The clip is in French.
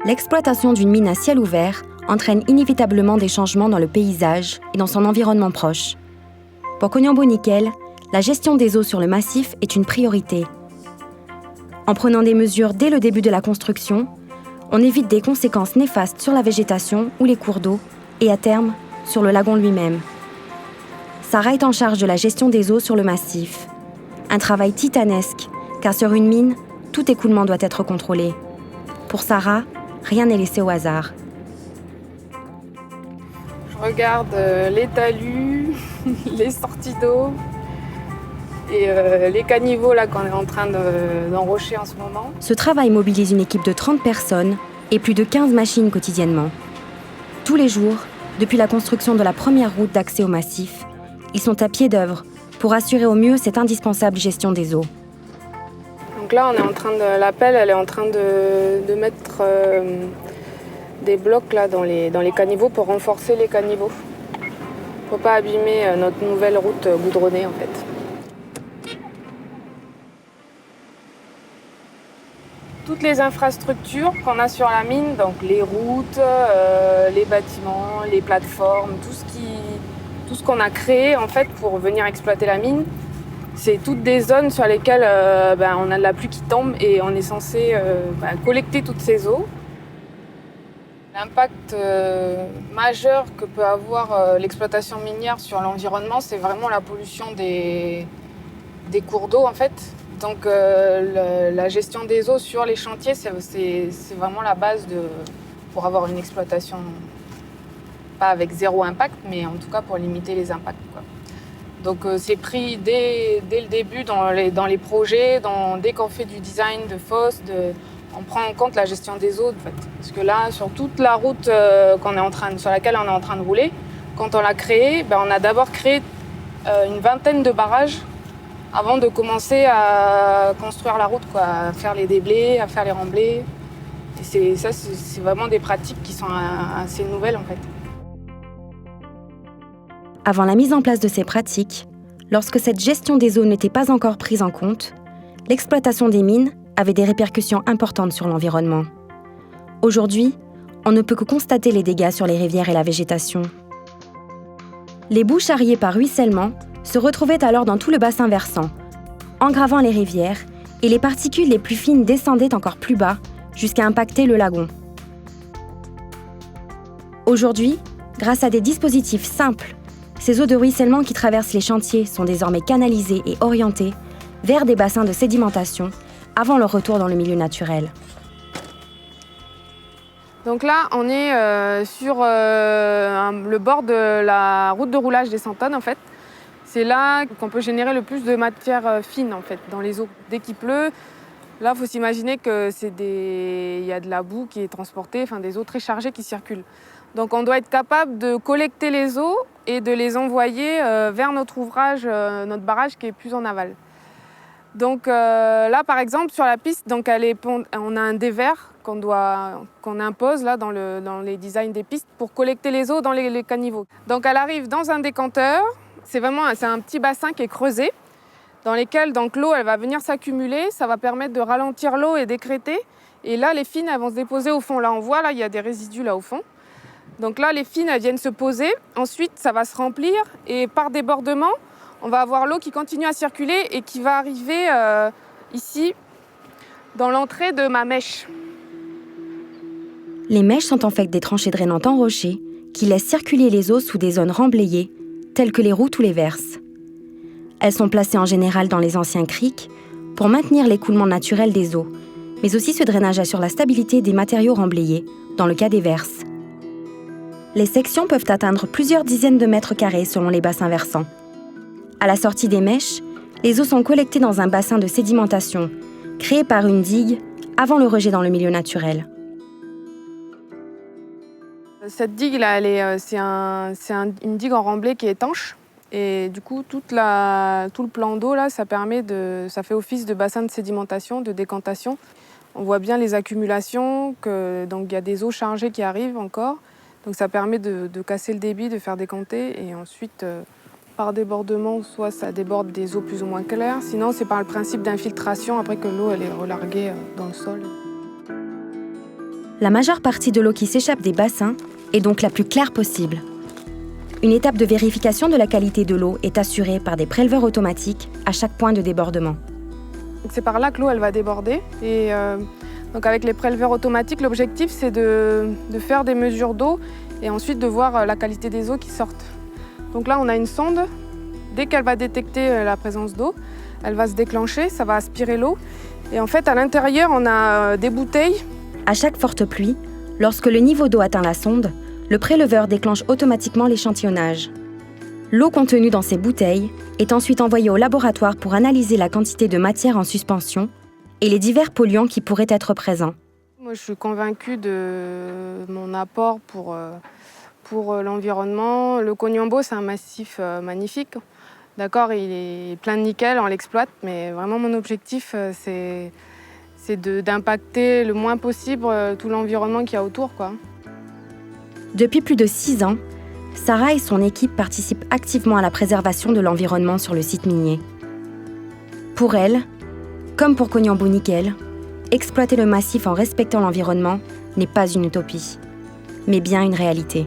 L'exploitation d'une mine à ciel ouvert entraîne inévitablement des changements dans le paysage et dans son environnement proche. Pour Koniambo Nickel, la gestion des eaux sur le massif est une priorité. En prenant des mesures dès le début de la construction, on évite des conséquences néfastes sur la végétation ou les cours d'eau et à terme, sur le lagon lui-même. Sarah est en charge de la gestion des eaux sur le massif. Un travail titanesque, car sur une mine, tout écoulement doit être contrôlé. Pour Sarah, rien n'est laissé au hasard. Je regarde les talus, les sorties d'eau et les caniveaux là, qu'on est en train d'enrocher en ce moment. Ce travail mobilise une équipe de 30 personnes et plus de 15 machines quotidiennement. Tous les jours, depuis la construction de la première route d'accès au massif, ils sont à pied d'œuvre pour assurer au mieux cette indispensable gestion des eaux. Donc là, on est en train de la pelle, elle est en train de mettre des blocs là dans les caniveaux pour renforcer les caniveaux. Pour pas abîmer notre nouvelle route goudronnée en fait. Toutes les infrastructures qu'on a sur la mine, donc les routes, les bâtiments, les plateformes, tout ce qu'on a créé en fait pour venir exploiter la mine, c'est toutes des zones sur lesquelles on a de la pluie qui tombe et on est censé collecter toutes ces eaux. L'impact majeur que peut avoir l'exploitation minière sur l'environnement, c'est vraiment la pollution des cours d'eau en fait. Donc la gestion des eaux sur les chantiers, c'est vraiment la base pour avoir une exploitation, pas avec zéro impact, mais en tout cas pour limiter les impacts, quoi. Donc c'est pris dès le début dans les projets, dès qu'on fait du design de fosse, on prend en compte la gestion des eaux, en fait. Parce que là, sur toute la route sur laquelle on est en train de rouler, quand on l'a créée, on a d'abord créé une vingtaine de barrages avant de commencer à construire la route, quoi, à faire les déblais, à faire les remblais. Et c'est vraiment des pratiques qui sont assez nouvelles, en fait. Avant la mise en place de ces pratiques, lorsque cette gestion des eaux n'était pas encore prise en compte, l'exploitation des mines avait des répercussions importantes sur l'environnement. Aujourd'hui, on ne peut que constater les dégâts sur les rivières et la végétation. Les boues charriées par ruissellement se retrouvaient alors dans tout le bassin versant, engravant les rivières, et les particules les plus fines descendaient encore plus bas, jusqu'à impacter le lagon. Aujourd'hui, grâce à des dispositifs simples, ces eaux de ruissellement qui traversent les chantiers sont désormais canalisées et orientées vers des bassins de sédimentation avant leur retour dans le milieu naturel. Donc là, on est sur le bord de la route de roulage des 100 tonnes, en fait. C'est là qu'on peut générer le plus de matière fine, en fait, dans les eaux. Dès qu'il pleut, là, il faut s'imaginer qu'il y a de la boue qui est transportée, des eaux très chargées qui circulent. Donc on doit être capable de collecter les eaux et de les envoyer vers notre ouvrage, notre barrage qui est plus en aval. Donc là, par exemple, sur la piste, on a un dévers qu'on impose là, dans les designs des pistes pour collecter les eaux dans les caniveaux. Donc elle arrive dans un décanteur. C'est un petit bassin qui est creusé, dans lequel l'eau elle va venir s'accumuler. Ça va permettre de ralentir l'eau et d'écrêter. Et là, les fines elles vont se déposer au fond. Là, on voit, là, il y a des résidus là au fond. Donc là, les fines elles viennent se poser. Ensuite, ça va se remplir. Et par débordement, on va avoir l'eau qui continue à circuler et qui va arriver ici, dans l'entrée de ma mèche. Les mèches sont en fait des tranchées drainantes enrochées qui laissent circuler les eaux sous des zones remblayées, telles que les routes ou les verses. Elles sont placées en général dans les anciens criques pour maintenir l'écoulement naturel des eaux, mais aussi ce drainage assure la stabilité des matériaux remblayés, dans le cas des verses. Les sections peuvent atteindre plusieurs dizaines de mètres carrés selon les bassins versants. À la sortie des mèches, les eaux sont collectées dans un bassin de sédimentation, créé par une digue avant le rejet dans le milieu naturel. Cette digue-là, c'est une digue en remblai qui est étanche. Et du coup, tout le plan d'eau, là, ça fait office de bassin de sédimentation, de décantation. On voit bien les accumulations, donc il y a des eaux chargées qui arrivent encore. Donc ça permet de casser le débit, de faire décanter. Et ensuite, par débordement, soit ça déborde des eaux plus ou moins claires. Sinon, c'est par le principe d'infiltration, après que l'eau elle est relarguée dans le sol. La majeure partie de l'eau qui s'échappe des bassins est donc la plus claire possible. Une étape de vérification de la qualité de l'eau est assurée par des préleveurs automatiques à chaque point de débordement. C'est par là que l'eau elle va déborder. Et donc avec les préleveurs automatiques, l'objectif c'est de faire des mesures d'eau et ensuite de voir la qualité des eaux qui sortent. Donc là on a une sonde. Dès qu'elle va détecter la présence d'eau, elle va se déclencher, ça va aspirer l'eau. Et en fait à l'intérieur on a des bouteilles. À chaque forte pluie, lorsque le niveau d'eau atteint la sonde, le préleveur déclenche automatiquement l'échantillonnage. L'eau contenue dans ces bouteilles est ensuite envoyée au laboratoire pour analyser la quantité de matière en suspension et les divers polluants qui pourraient être présents. Moi, je suis convaincue de mon apport pour l'environnement. Le Cognambo, c'est un massif magnifique. D'accord, il est plein de nickel, on l'exploite, mais vraiment mon objectif, c'est d'impacter le moins possible tout l'environnement qu'il y a autour, quoi. Depuis plus de 6 ans, Sarah et son équipe participent activement à la préservation de l'environnement sur le site minier. Pour elle, comme pour Cognambo Nickel, exploiter le massif en respectant l'environnement n'est pas une utopie, mais bien une réalité.